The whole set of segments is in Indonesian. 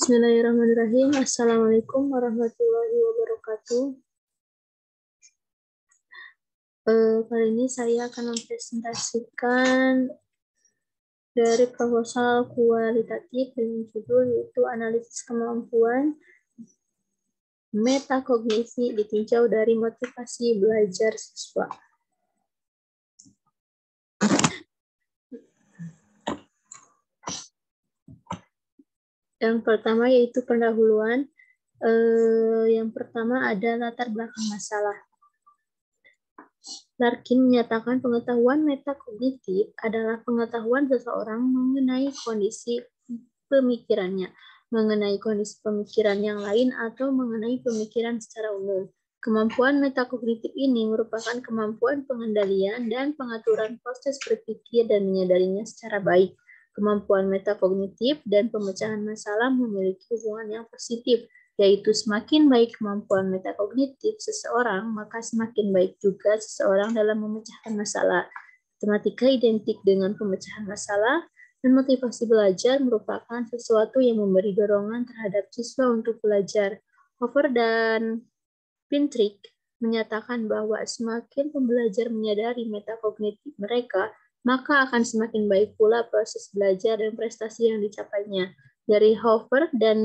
Bismillahirrahmanirrahim. Assalamualaikum warahmatullahi wabarakatuh. Kali ini saya akan mempresentasikan dari proposal kualitatif dengan judul yaitu analisis kemampuan metakognisi ditinjau dari motivasi belajar siswa. Yang pertama yaitu pendahuluan. Yang pertama ada latar belakang masalah. Larkin menyatakan pengetahuan metakognitif adalah pengetahuan seseorang mengenai kondisi pemikirannya, mengenai kondisi pemikiran yang lain, atau mengenai pemikiran secara umum. Kemampuan metakognitif ini merupakan kemampuan pengendalian dan pengaturan proses berpikir dan menyadarinya secara baik. Kemampuan metakognitif dan pemecahan masalah memiliki hubungan yang positif, yaitu semakin baik kemampuan metakognitif seseorang, maka semakin baik juga seseorang dalam memecahkan masalah. Matematika identik dengan pemecahan masalah, dan motivasi belajar merupakan sesuatu yang memberi dorongan terhadap siswa untuk belajar. Hofer dan Pintrick menyatakan bahwa semakin pembelajar menyadari metakognitif mereka, maka akan semakin baik pula proses belajar dan prestasi yang dicapainya. Dari Hofer dan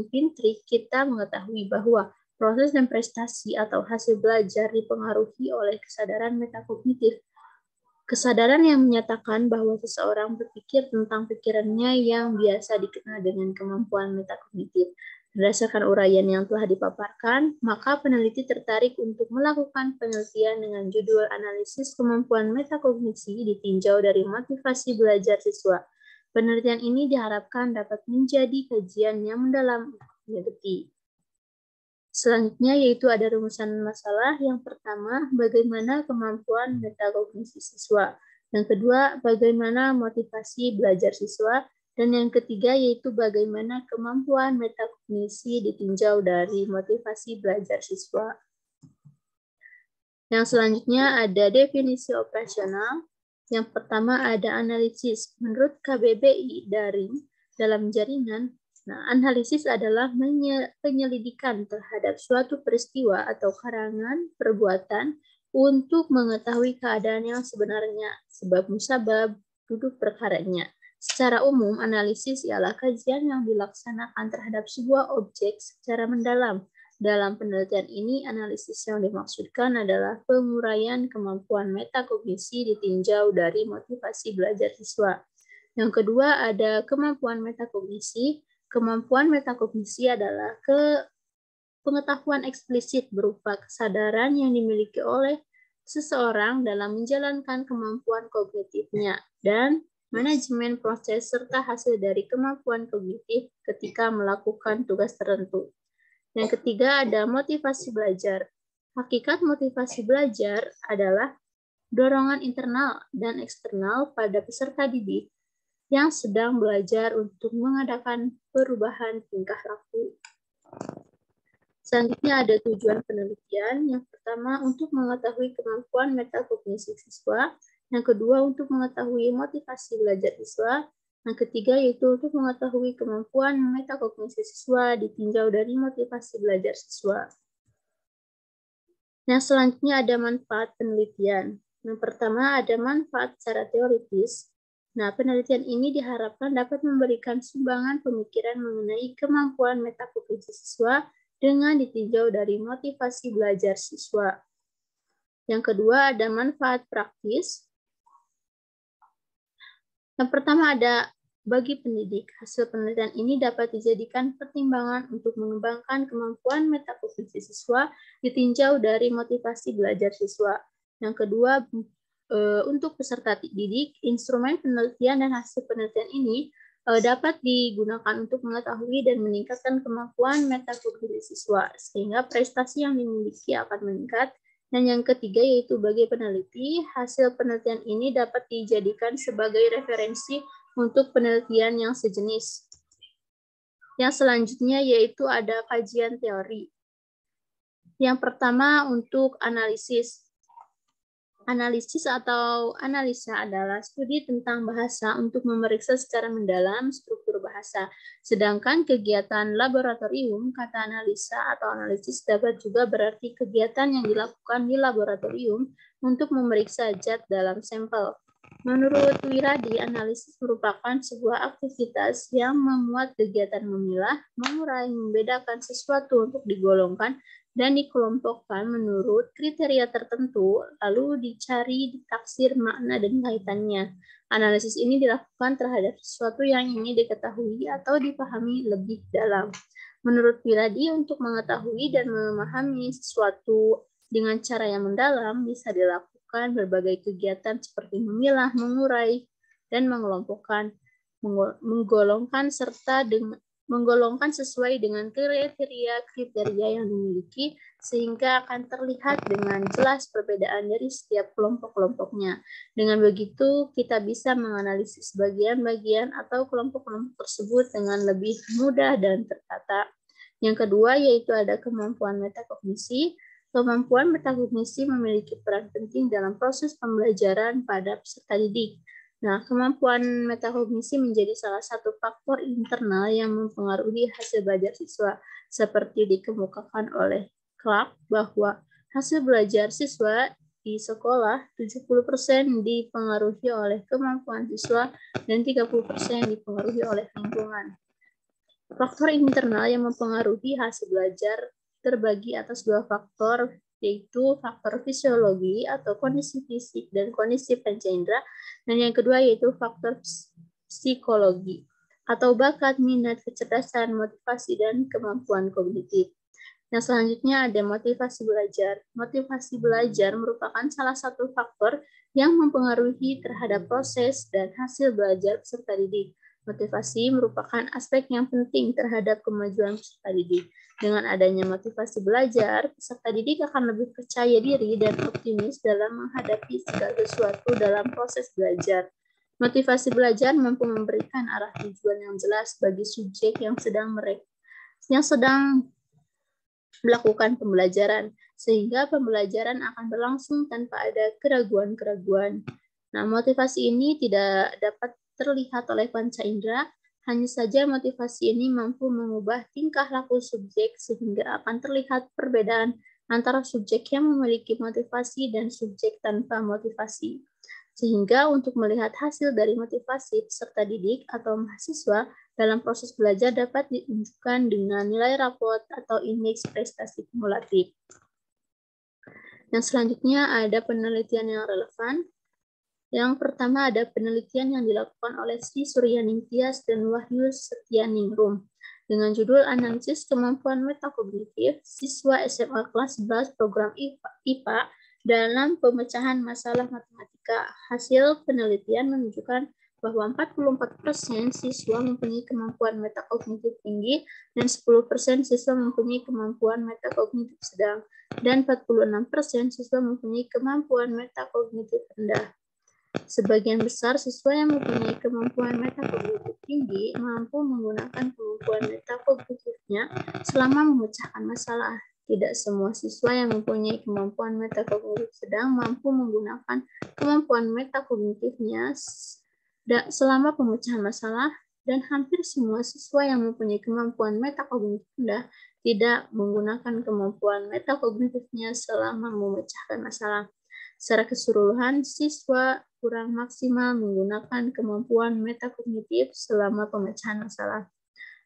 Pintrick, kita mengetahui bahwa proses dan prestasi atau hasil belajar dipengaruhi oleh kesadaran metakognitif. Kesadaran yang menyatakan bahwa seseorang berpikir tentang pikirannya yang biasa dikenal dengan kemampuan metakognitif. Berdasarkan uraian yang telah dipaparkan, maka peneliti tertarik untuk melakukan penelitian dengan judul analisis kemampuan metakognisi ditinjau dari motivasi belajar siswa. Penelitian ini diharapkan dapat menjadi kajian yang mendalam mengerti. Selanjutnya yaitu ada rumusan masalah. Yang pertama, bagaimana kemampuan metakognisi siswa. Yang kedua, bagaimana motivasi belajar siswa. Dan yang ketiga yaitu bagaimana kemampuan metakognisi ditinjau dari motivasi belajar siswa. Yang selanjutnya ada definisi operasional. Yang pertama ada analisis. Menurut KBBI dalam jaringan, analisis adalah penyelidikan terhadap suatu peristiwa atau karangan perbuatan untuk mengetahui keadaan yang sebenarnya, sebab musabab, duduk perkaranya. Secara umum, analisis ialah kajian yang dilaksanakan terhadap sebuah objek secara mendalam. Dalam penelitian ini, analisis yang dimaksudkan adalah penguraian kemampuan metakognisi ditinjau dari motivasi belajar siswa. Yang kedua ada kemampuan metakognisi. Kemampuan metakognisi adalah pengetahuan eksplisit berupa kesadaran yang dimiliki oleh seseorang dalam menjalankan kemampuan kognitifnya dan manajemen proses serta hasil dari kemampuan kognitif ketika melakukan tugas tertentu. Yang ketiga ada motivasi belajar. Hakikat motivasi belajar adalah dorongan internal dan eksternal pada peserta didik yang sedang belajar untuk mengadakan perubahan tingkah laku. Selanjutnya ada tujuan penelitian. Yang pertama untuk mengetahui kemampuan metakognisi siswa. Yang kedua untuk mengetahui motivasi belajar siswa. Yang ketiga yaitu untuk mengetahui kemampuan metakognisi siswa ditinjau dari motivasi belajar siswa. Yang selanjutnya ada manfaat penelitian. Yang pertama ada manfaat secara teoritis. Penelitian ini diharapkan dapat memberikan sumbangan pemikiran mengenai kemampuan metakognisi siswa dengan ditinjau dari motivasi belajar siswa. Yang kedua ada manfaat praktis. Yang pertama ada bagi pendidik. Hasil penelitian ini dapat dijadikan pertimbangan untuk mengembangkan kemampuan metakognisi siswa ditinjau dari motivasi belajar siswa. Yang kedua, untuk peserta didik, instrumen penelitian dan hasil penelitian ini dapat digunakan untuk mengetahui dan meningkatkan kemampuan metakognisi siswa, sehingga prestasi yang dimiliki akan meningkat. Dan yang ketiga yaitu bagi peneliti, hasil penelitian ini dapat dijadikan sebagai referensi untuk penelitian yang sejenis. Yang selanjutnya yaitu ada kajian teori. Yang pertama untuk analisis. Analisis atau analisa adalah studi tentang bahasa untuk memeriksa secara mendalam struktur bahasa. Sedangkan kegiatan laboratorium, kata analisa atau analisis dapat juga berarti kegiatan yang dilakukan di laboratorium untuk memeriksa zat dalam sampel. Menurut Wiradi, analisis merupakan sebuah aktivitas yang memuat kegiatan memilah, mengurai, membedakan sesuatu untuk digolongkan dan dikelompokkan menurut kriteria tertentu, lalu dicari ditaksir makna dan kaitannya. Analisis ini dilakukan terhadap sesuatu yang ingin diketahui atau dipahami lebih dalam. Menurut Wiradi, untuk mengetahui dan memahami sesuatu dengan cara yang mendalam bisa dilakukan berbagai kegiatan seperti memilah, mengurai, dan mengelompokkan, menggolongkan serta menggolongkan sesuai dengan kriteria yang dimiliki sehingga akan terlihat dengan jelas perbedaan dari setiap kelompok-kelompoknya. Dengan begitu, kita bisa menganalisis bagian-bagian atau kelompok-kelompok tersebut dengan lebih mudah dan tertata. Yang kedua yaitu ada kemampuan metakognisi. Kemampuan metakognisi memiliki peran penting dalam proses pembelajaran pada peserta didik. Nah, kemampuan metakognisi menjadi salah satu faktor internal yang mempengaruhi hasil belajar siswa, seperti dikemukakan oleh Clark bahwa hasil belajar siswa di sekolah 70% dipengaruhi oleh kemampuan siswa dan 30% dipengaruhi oleh lingkungan. Faktor internal yang mempengaruhi hasil belajar terbagi atas dua faktor, yaitu faktor fisiologi atau kondisi fisik dan kondisi panca indera, dan yang kedua yaitu faktor psikologi atau bakat, minat, kecerdasan, motivasi, dan kemampuan kognitif. Yang selanjutnya ada motivasi belajar. Motivasi belajar merupakan salah satu faktor yang mempengaruhi terhadap proses dan hasil belajar peserta didik. Motivasi merupakan aspek yang penting terhadap kemajuan peserta didik. Dengan adanya motivasi belajar, peserta didik akan lebih percaya diri dan optimis dalam menghadapi segala sesuatu dalam proses belajar. Motivasi belajar mampu memberikan arah tujuan yang jelas bagi subjek yang sedang melakukan pembelajaran, sehingga pembelajaran akan berlangsung tanpa ada keraguan-keraguan. Nah, motivasi ini tidak dapat terlihat oleh panca indera, hanya saja motivasi ini mampu mengubah tingkah laku subjek sehingga akan terlihat perbedaan antara subjek yang memiliki motivasi dan subjek tanpa motivasi. Sehingga untuk melihat hasil dari motivasi peserta didik atau mahasiswa dalam proses belajar dapat ditunjukkan dengan nilai raport atau indeks prestasi kumulatif. Yang selanjutnya ada penelitian yang relevan. Yang pertama ada penelitian yang dilakukan oleh Sri Suryaning Tias dan Wahyu Setianingrum dengan judul Analisis Kemampuan Metakognitif Siswa SMA Kelas 11 Program IPA dalam Pemecahan Masalah Matematika. Hasil penelitian menunjukkan bahwa 44% siswa mempunyai kemampuan metakognitif tinggi dan 10% siswa mempunyai kemampuan metakognitif sedang dan 46% siswa mempunyai kemampuan metakognitif rendah. Sebagian besar siswa yang mempunyai kemampuan metakognitif tinggi mampu menggunakan kemampuan metakognitifnya selama memecahkan masalah. Tidak semua siswa yang mempunyai kemampuan metakognitif sedang mampu menggunakan kemampuan metakognitifnya selama pemecahan masalah, dan hampir semua siswa yang mempunyai kemampuan metakognitif rendah tidak menggunakan kemampuan metakognitifnya selama memecahkan masalah. Secara keseluruhan, siswa kurang maksimal menggunakan kemampuan metakognitif selama pemecahan masalah.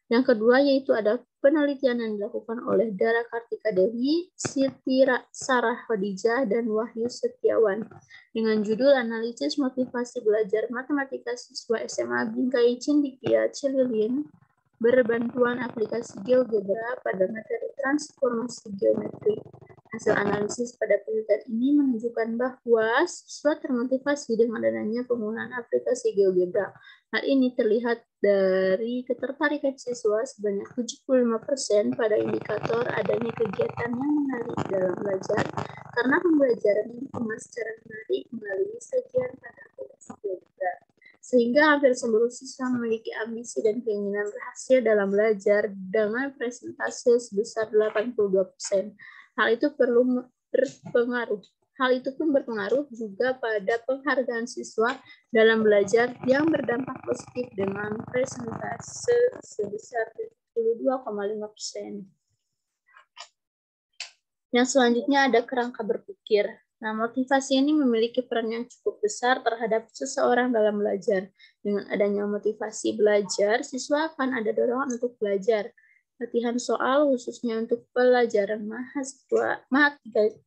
Yang kedua yaitu ada penelitian yang dilakukan oleh Dara Kartika Dewi, Siti Sarah Khadijah, dan Wahyu Setiawan dengan judul Analisis Motivasi Belajar Matematika Siswa SMA Bingkai Cendikia Celilin berbantuan aplikasi GeoGebra pada materi transformasi geometri. Hasil analisis pada penelitian ini menunjukkan bahwa siswa termotivasi dengan adanya penggunaan aplikasi GeoGebra. Hal ini terlihat dari ketertarikan siswa sebanyak 75% pada indikator adanya kegiatan yang menarik dalam belajar karena pembelajaran yang dikemas secara menarik melalui sajian pada aplikasi GeoGebra. Sehingga hampir seluruh siswa memiliki ambisi dan keinginan berhasil dalam belajar dengan presentase sebesar 82%. Hal itu perlu berpengaruh Hal itu pun berpengaruh juga pada penghargaan siswa dalam belajar yang berdampak positif dengan persentase sebesar 72,5%. Yang selanjutnya ada kerangka berpikir. Nah, motivasi ini memiliki peran yang cukup besar terhadap seseorang dalam belajar. Dengan adanya motivasi belajar, siswa akan ada dorongan untuk belajar. Latihan soal khususnya untuk pelajaran mahasiswa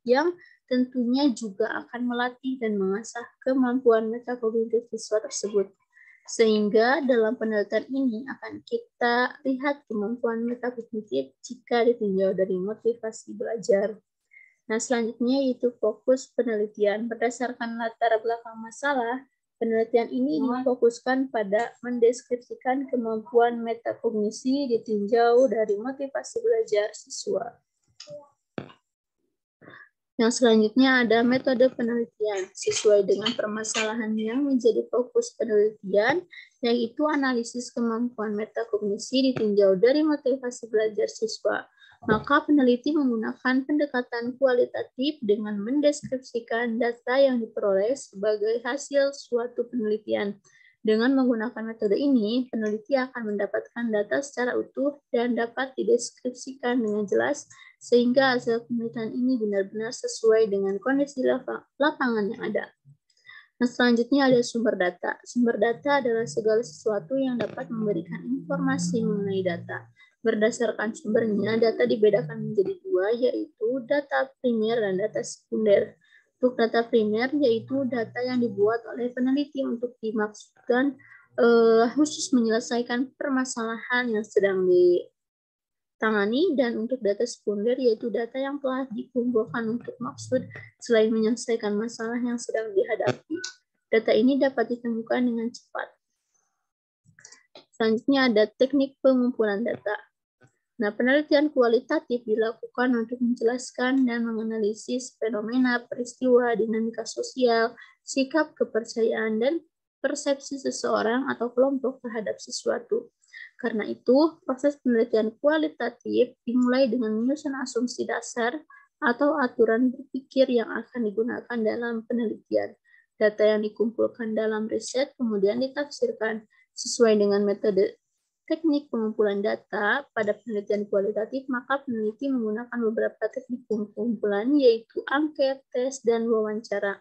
yang tentunya juga akan melatih dan mengasah kemampuan metakognitif siswa tersebut. Sehingga dalam penelitian ini akan kita lihat kemampuan metakognitif jika ditinjau dari motivasi belajar. Nah, selanjutnya yaitu fokus penelitian. Berdasarkan latar belakang masalah, penelitian ini difokuskan pada mendeskripsikan kemampuan metakognisi ditinjau dari motivasi belajar siswa. Yang selanjutnya ada metode penelitian. Sesuai dengan permasalahan yang menjadi fokus penelitian, yaitu analisis kemampuan metakognisi ditinjau dari motivasi belajar siswa. Maka peneliti menggunakan pendekatan kualitatif dengan mendeskripsikan data yang diperoleh sebagai hasil suatu penelitian. Dengan menggunakan metode ini, peneliti akan mendapatkan data secara utuh dan dapat dideskripsikan dengan jelas, sehingga hasil penelitian ini benar-benar sesuai dengan kondisi lapangan yang ada. Nah, selanjutnya ada sumber data. Sumber data adalah segala sesuatu yang dapat memberikan informasi mengenai data. Berdasarkan sumbernya, data dibedakan menjadi dua, yaitu data primer dan data sekunder. Untuk data primer, yaitu data yang dibuat oleh peneliti untuk dimaksudkan khusus menyelesaikan permasalahan yang sedang ditangani, dan untuk data sekunder, yaitu data yang telah dikumpulkan untuk maksud selain menyelesaikan masalah yang sedang dihadapi. Data ini dapat ditemukan dengan cepat. Selanjutnya ada teknik pengumpulan data. Nah, penelitian kualitatif dilakukan untuk menjelaskan dan menganalisis fenomena, peristiwa, dinamika sosial, sikap, kepercayaan, dan persepsi seseorang atau kelompok terhadap sesuatu. Karena itu, proses penelitian kualitatif dimulai dengan menyusun asumsi dasar atau aturan berpikir yang akan digunakan dalam penelitian. Data yang dikumpulkan dalam riset kemudian ditafsirkan sesuai dengan metode teknik pengumpulan data. Pada penelitian kualitatif, maka peneliti menggunakan beberapa teknik pengumpulan, yaitu angket, tes, dan wawancara.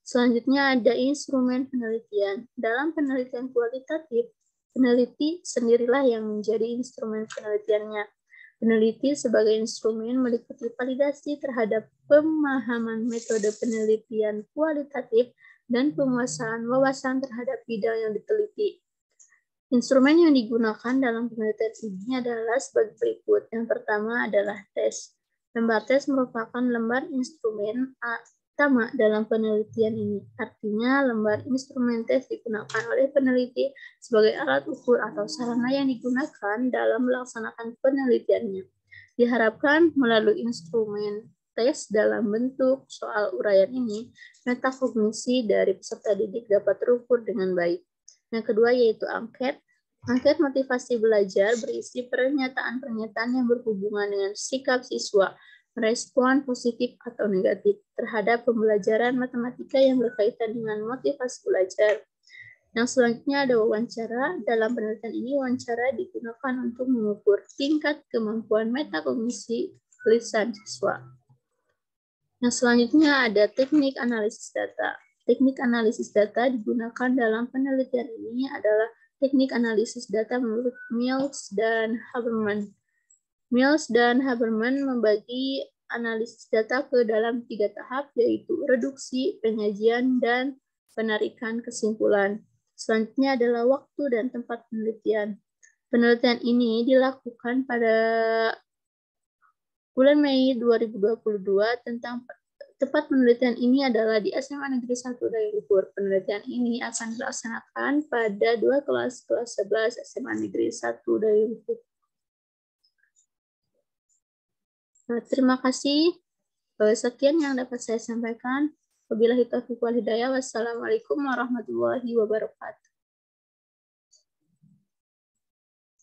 Selanjutnya ada instrumen penelitian. Dalam penelitian kualitatif, peneliti sendirilah yang menjadi instrumen penelitiannya. Peneliti sebagai instrumen meliputi validasi terhadap pemahaman metode penelitian kualitatif dan penguasaan wawasan terhadap bidang yang diteliti. Instrumen yang digunakan dalam penelitian ini adalah sebagai berikut. Yang pertama adalah tes. Lembar tes merupakan lembar instrumen utama dalam penelitian ini. Artinya, lembar instrumen tes digunakan oleh peneliti sebagai alat ukur atau sarana yang digunakan dalam melaksanakan penelitiannya. Diharapkan melalui instrumen tes dalam bentuk soal uraian ini, metakognisi dari peserta didik dapat terukur dengan baik. Yang kedua yaitu angket. Angket motivasi belajar berisi pernyataan-pernyataan yang berhubungan dengan sikap siswa, merespon positif atau negatif terhadap pembelajaran matematika yang berkaitan dengan motivasi belajar. Yang selanjutnya ada wawancara. Dalam penelitian ini, wawancara digunakan untuk mengukur tingkat kemampuan metakognisi lisan siswa. Yang selanjutnya ada teknik analisis data. Teknik analisis data digunakan dalam penelitian ini adalah teknik analisis data menurut Mills dan Haberman. Mills dan Haberman membagi analisis data ke dalam 3 tahap, yaitu reduksi, penyajian, dan penarikan kesimpulan. Selanjutnya adalah waktu dan tempat penelitian. Penelitian ini dilakukan pada bulan Mei 2022 tentang tempat penelitian ini adalah di SMA Negeri 1 Dayaluhur. Penelitian ini akan dilaksanakan pada 2 kelas 11 SMA Negeri 1 Dayaluhur. Nah, terima kasih. Sekian yang dapat saya sampaikan. Wabillahi taufiq wal hidayah. Wassalamualaikum warahmatullahi wabarakatuh.